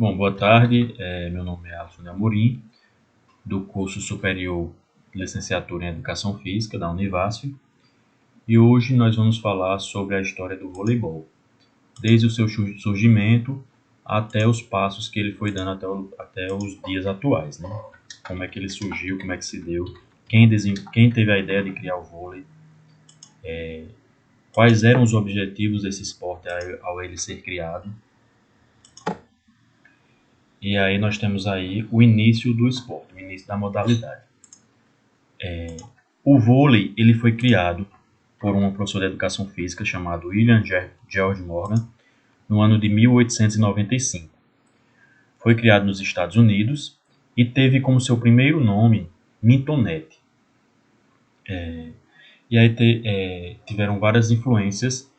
Bom, boa tarde. Meu nome é Alisson de Amorim, do curso superior de licenciatura em Educação Física da Univasf, e hoje nós vamos falar sobre a história do voleibol, desde o seu surgimento até os passos que ele foi dando até os dias atuais, né? Como é que ele surgiu, como é que se deu, quem teve a ideia de criar o vôlei, quais eram os objetivos desse esporte ao ele ser criado. E aí nós temos aí o início do esporte, o início da modalidade. O vôlei ele foi criado por um professor de educação física chamado William George Morgan no ano de 1895. Foi criado nos Estados Unidos e teve como seu primeiro nome Mintonette. E aí tiveram várias influências,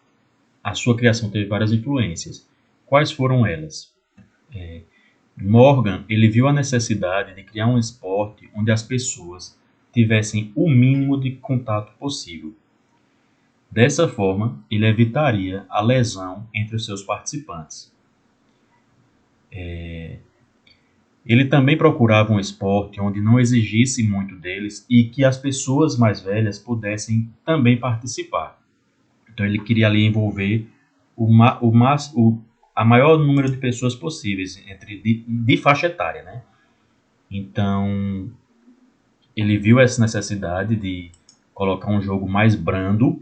a sua criação teve várias influências. Quais foram elas? Morgan ele viu a necessidade de criar um esporte onde as pessoas tivessem o mínimo de contato possível. Dessa forma, ele evitaria a lesão entre os seus participantes. Ele também procurava um esporte onde não exigisse muito deles e que as pessoas mais velhas pudessem também participar. Então ele queria ali envolver a maior número de pessoas possíveis de faixa etária, né? Então ele viu essa necessidade de colocar um jogo mais brando,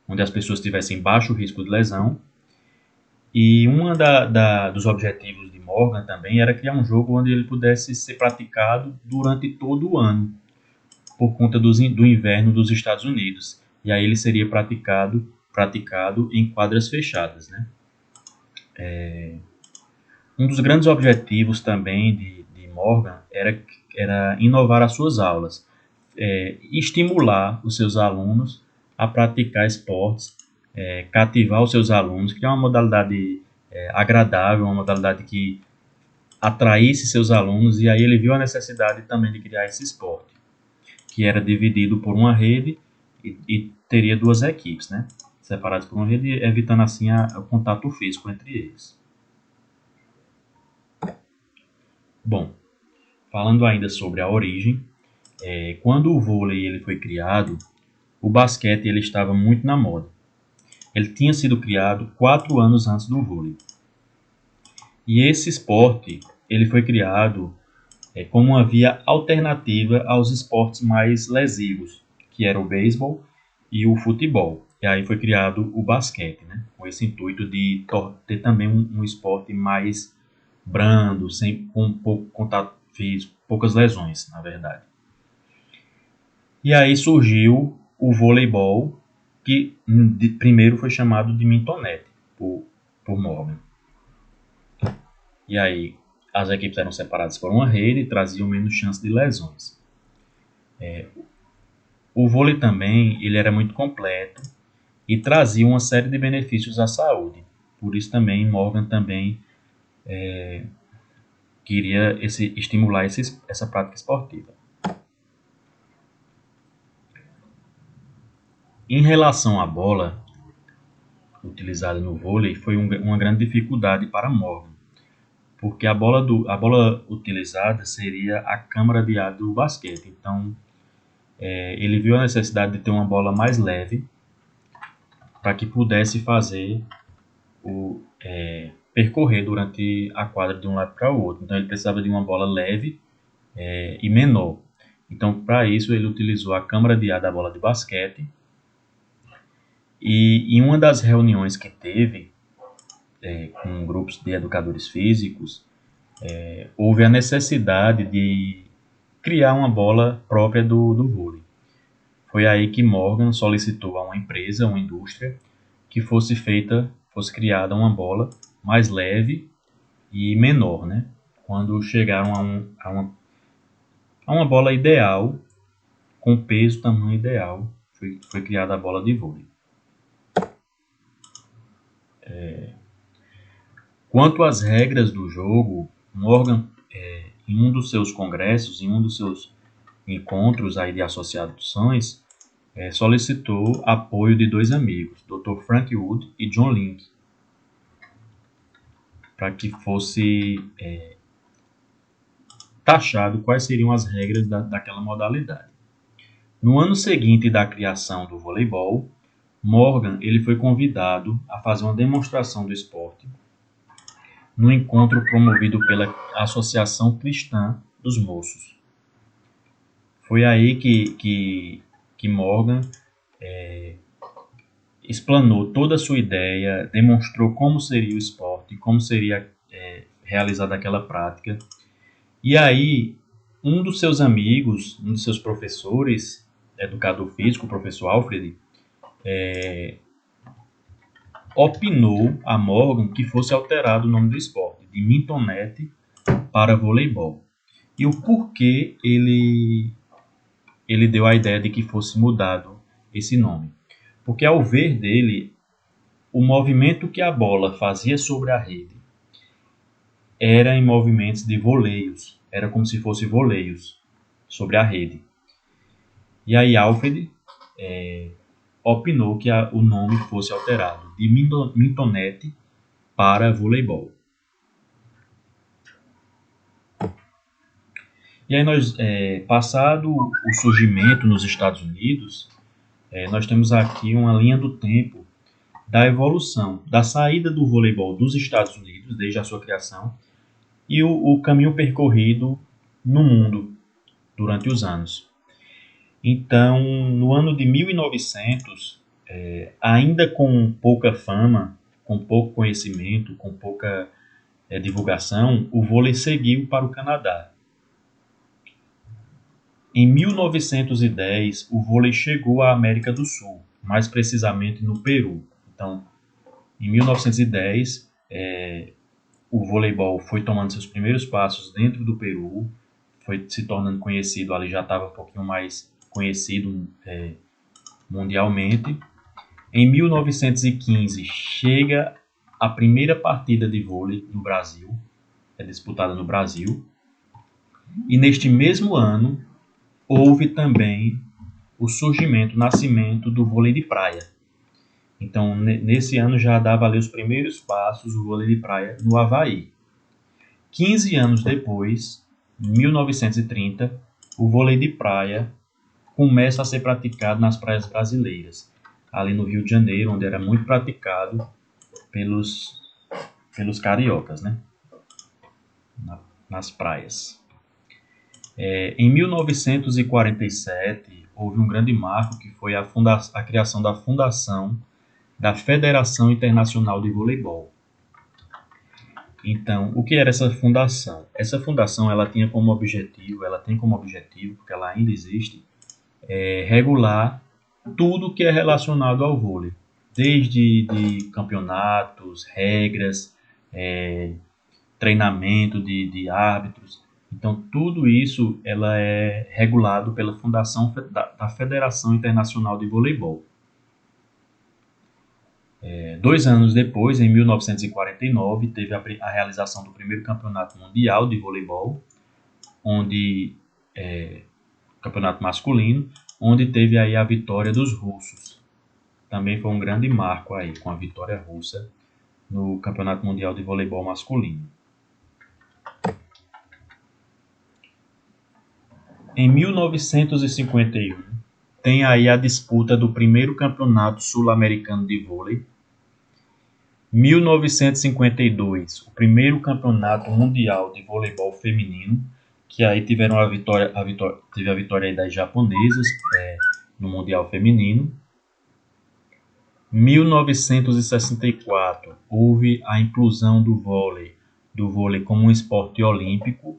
onde as pessoas tivessem baixo risco de lesão. E dos objetivos de Morgan também era criar um jogo onde ele pudesse ser praticado durante todo o ano, por conta do inverno dos Estados Unidos. E aí ele seria praticado em quadras fechadas, né? Um dos grandes objetivos também de Morgan era inovar as suas aulas, estimular os seus alunos a praticar esportes, cativar os seus alunos, criar uma modalidade agradável, uma modalidade que atraísse seus alunos, e aí ele viu a necessidade também de criar esse esporte, que era dividido por uma rede e teria duas equipes, né? Separadas por uma rede, evitando assim o contato físico entre eles. Bom, falando ainda sobre a origem, quando o vôlei ele foi criado, o basquete ele estava muito na moda. Ele tinha sido criado 4 anos antes do vôlei. E esse esporte ele foi criado como uma via alternativa aos esportes mais lesivos, que era o beisebol e o futebol. E aí foi criado o basquete, né? Com esse intuito de ter também um esporte mais brando, com pouco contato físico, poucas lesões, na verdade. E aí surgiu o voleibol, que primeiro foi chamado de Mintonette, por Morgan. E aí as equipes eram separadas por uma rede e traziam menos chance de lesões. O vôlei também ele era muito completo e trazia uma série de benefícios à saúde. Por isso também Morgan também queria estimular essa prática esportiva. Em relação à bola utilizada no vôlei, foi uma grande dificuldade para Morgan, porque a bola utilizada seria a câmara de ar do basquete. Então, ele viu a necessidade de ter uma bola mais leve para que pudesse percorrer durante a quadra de um lado para o outro. Então, ele precisava de uma bola leve e menor. Então, para isso, ele utilizou a câmara de ar da bola de basquete. E em uma das reuniões que teve com grupos de educadores físicos, houve a necessidade de criar uma bola própria do vôlei. Foi aí que Morgan solicitou a uma empresa, uma indústria, que fosse criada uma bola mais leve e menor, né? Quando chegaram a uma bola ideal, com peso, tamanho ideal, foi criada a bola de vôlei. Quanto às regras do jogo, Morgan, em um dos seus congressos, em um dos seus encontros aí de associações, solicitou apoio de dois amigos, Dr. Frank Wood e John Link. para que fosse taxado quais seriam as regras daquela modalidade. No ano seguinte da criação do voleibol, Morgan ele foi convidado a fazer uma demonstração do esporte no encontro promovido pela Associação Cristã dos Moços. Foi aí que Morgan explanou toda a sua ideia, demonstrou como seria o esporte, como seria realizada aquela prática. E aí, um dos seus amigos, um dos seus professores, educador físico, o professor Alfred, opinou a Morgan que fosse alterado o nome do esporte, de mintonete para voleibol. E o porquê ele deu a ideia de que fosse mudado esse nome. Porque ao ver dele, o movimento que a bola fazia sobre a rede era em movimentos de voleios, era como se fosse voleios sobre a rede. E aí Alfred opinou que o nome fosse alterado de mintonete para voleibol. E aí nós, passado o surgimento nos Estados Unidos, nós temos aqui uma linha do tempo da evolução, da saída do voleibol dos Estados Unidos, desde a sua criação, e o caminho percorrido no mundo durante os anos. Então, no ano de 1900, ainda com pouca fama, com pouco conhecimento, com pouca divulgação, o vôlei seguiu para o Canadá. Em 1910, o vôlei chegou à América do Sul, mais precisamente no Peru. Então, em 1910, o voleibol foi tomando seus primeiros passos dentro do Peru, foi se tornando conhecido, ali já estava um pouquinho mais conhecido mundialmente. Em 1915, chega a primeira partida de vôlei no Brasil, é disputada no Brasil. E neste mesmo ano, houve também o surgimento, o nascimento do vôlei de praia. Então, nesse ano já dava ali os primeiros passos do vôlei de praia no Havaí. 15 anos depois, em 1930, o vôlei de praia começa a ser praticado nas praias brasileiras, ali no Rio de Janeiro, onde era muito praticado pelos cariocas, né? Nas praias. Em 1947, houve um grande marco que foi a criação da fundação da Federação Internacional de Voleibol. Então, o que era essa fundação? Essa fundação ela tem como objetivo, porque ela ainda existe, regular tudo que é relacionado ao vôlei, desde campeonatos, regras, treinamento de árbitros. Então, tudo isso ela é regulado pela fundação da Federação Internacional de Voleibol. 2 anos depois, em 1949, teve a realização do primeiro campeonato mundial de voleibol, campeonato masculino, onde teve aí a vitória dos russos. Também foi um grande marco aí, com a vitória russa no campeonato mundial de voleibol masculino. Em 1951, tem aí a disputa do primeiro campeonato sul-americano de vôlei. 1952, o primeiro campeonato mundial de voleibol feminino, que aí tiveram teve a vitória aí das japonesas no mundial feminino. 1964, houve a inclusão do vôlei como um esporte olímpico.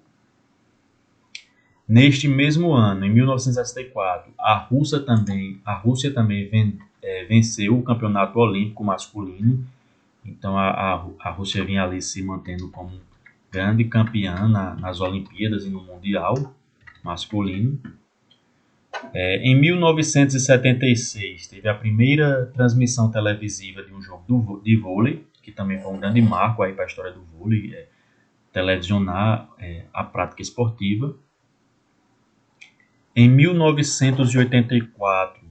Neste mesmo ano, em 1964, a Rússia também venceu o campeonato olímpico masculino. Então a Rússia vinha ali se mantendo como grande campeã nas Olimpíadas e no Mundial masculino. Em 1976, teve a primeira transmissão televisiva de um jogo de vôlei, que também foi um grande marco aí para a história do vôlei, televisionar a prática esportiva. Em 1984,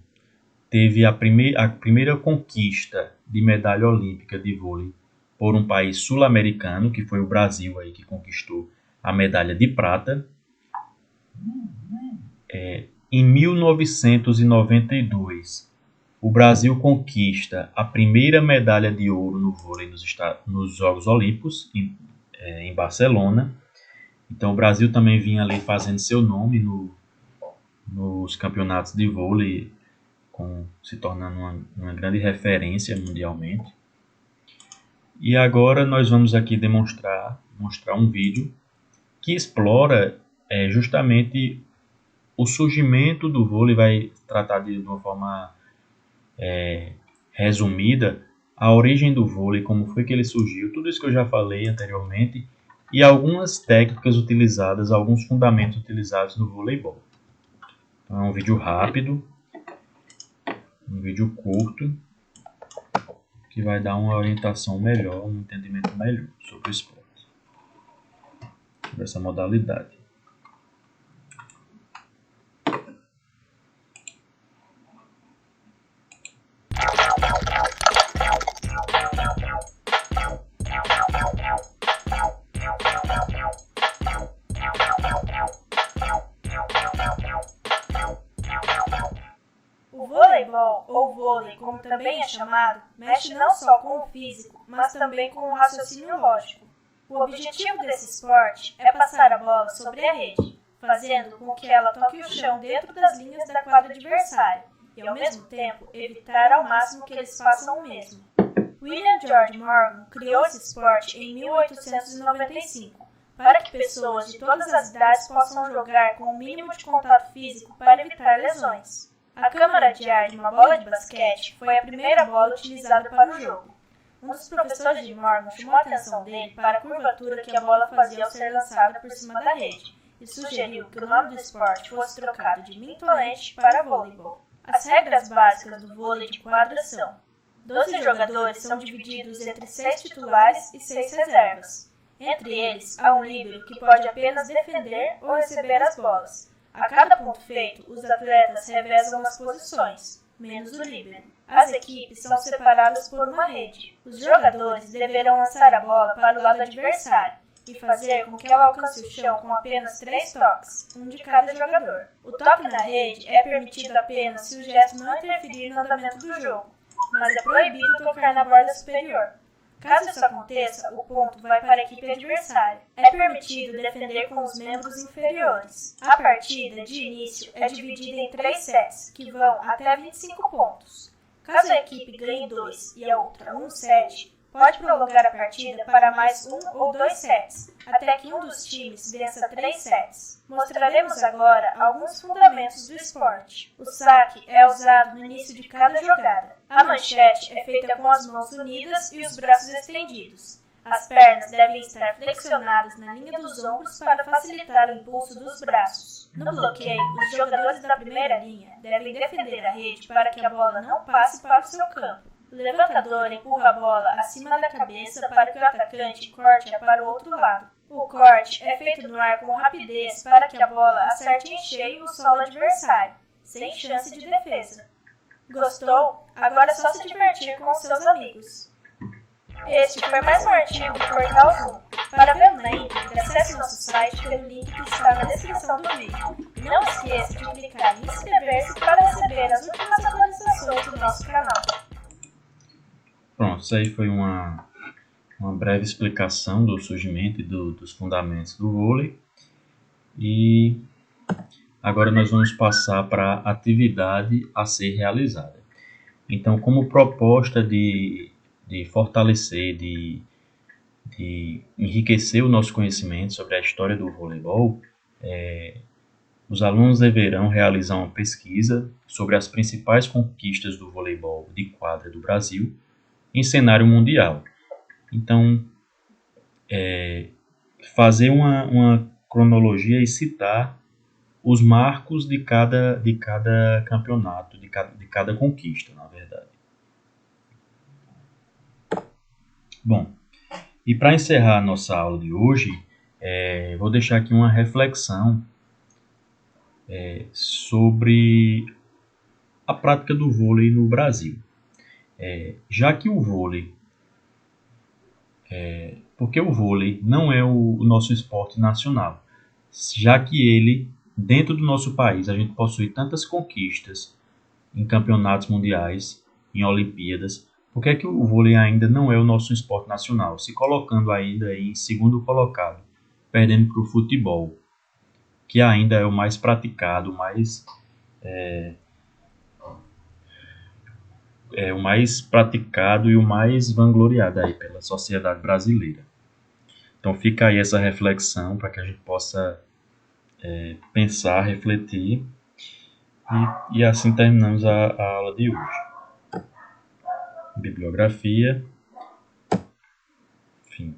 teve a primeira conquista de medalha olímpica de vôlei por um país sul-americano, que foi o Brasil aí que conquistou a medalha de prata. Em 1992, o Brasil conquista a primeira medalha de ouro no vôlei nos Jogos Olímpicos, em Barcelona. Então, o Brasil também vinha ali fazendo seu nome nos campeonatos de vôlei, se tornando uma grande referência mundialmente. E agora nós vamos aqui mostrar um vídeo que explora justamente o surgimento do vôlei, vai tratar de uma forma resumida a origem do vôlei, como foi que ele surgiu, tudo isso que eu já falei anteriormente, e algumas técnicas utilizadas, alguns fundamentos utilizados no voleibol. Então, é um vídeo rápido, um vídeo curto, que vai dar uma orientação melhor, um entendimento melhor sobre o esporte, sobre essa modalidade. O voleibol, ou vôlei, como também é chamado, mexe não só com o físico, mas também com o raciocínio lógico. O objetivo desse esporte é passar a bola sobre a rede, fazendo com que ela toque o chão dentro das linhas da quadra adversária e, ao mesmo tempo, evitar ao máximo que eles façam o mesmo. William George Morgan criou esse esporte em 1895, para que pessoas de todas as idades possam jogar com o mínimo de contato físico para evitar lesões. A câmara de ar de uma bola de basquete foi a primeira bola utilizada para o jogo. Um dos professores de Morgan chamou a atenção dele para a curvatura que a bola fazia ao ser lançada por cima da rede e sugeriu que o nome do esporte fosse trocado de mintonet para voleibol. As regras básicas do vôlei de quadra são: 12 jogadores são divididos entre 6 titulares e 6 reservas. Entre eles, há um líbero que pode apenas defender ou receber as bolas. A cada ponto feito, os atletas revezam as posições, menos o líbero. As equipes são separadas por uma rede. Os jogadores deverão lançar a bola para o lado adversário e fazer com que ela alcance o chão com apenas 3 toques, um de cada jogador. O toque na rede é permitido apenas se o gesto não interferir no andamento do jogo, mas é proibido tocar na borda superior. Caso isso aconteça, o ponto vai para a equipe adversária. É permitido defender com os membros inferiores. A partida, de início, é dividida em 3 sets, que vão até 25 pontos. Caso a equipe ganhe 2 e a outra 1 set, pode prolongar a partida para mais 1 ou 2 sets, até que um dos times vença 3 sets. Mostraremos agora alguns fundamentos do esporte. O saque é usado no início de cada jogada. A manchete é feita com as mãos unidas e os braços estendidos. As pernas devem estar flexionadas na linha dos ombros para facilitar o impulso dos braços. No bloqueio, os jogadores da primeira linha devem defender a rede para que a bola não passe para o seu campo. O levantador empurra a bola acima da cabeça para que o atacante corte-a para o outro lado. O corte é feito no ar com rapidez para que a bola acerte em cheio o solo adversário, sem chance de defesa. Gostou? Agora é só se divertir com os seus amigos. Este foi mais um artigo do Portal Zoom. Para ver na íntegra, acesse nosso site pelo link que está na descrição do vídeo. E não esqueça de clicar em inscrever-se para receber as últimas atualizações do nosso canal. Pronto, isso aí foi uma breve explicação do surgimento e dos fundamentos do vôlei. E agora nós vamos passar para a atividade a ser realizada. Então, como proposta de fortalecer, de enriquecer o nosso conhecimento sobre a história do voleibol, os alunos deverão realizar uma pesquisa sobre as principais conquistas do voleibol de quadra do Brasil em cenário mundial. Então, fazer uma cronologia e citar os marcos de cada campeonato, de cada conquista, na verdade. Bom, e para encerrar a nossa aula de hoje, vou deixar aqui uma reflexão sobre a prática do vôlei no Brasil. Já que o vôlei Porque o vôlei não é o nosso esporte nacional, já que ele, dentro do nosso país, a gente possui tantas conquistas em campeonatos mundiais, em Olimpíadas. Por que é que o vôlei ainda não é o nosso esporte nacional, se colocando ainda em segundo colocado, perdendo para o futebol, que ainda é o mais praticado, o mais praticado e o mais vangloriado aí pela sociedade brasileira. Então fica aí essa reflexão para que a gente possa pensar, refletir e assim terminamos a aula de hoje. Bibliografia, fim.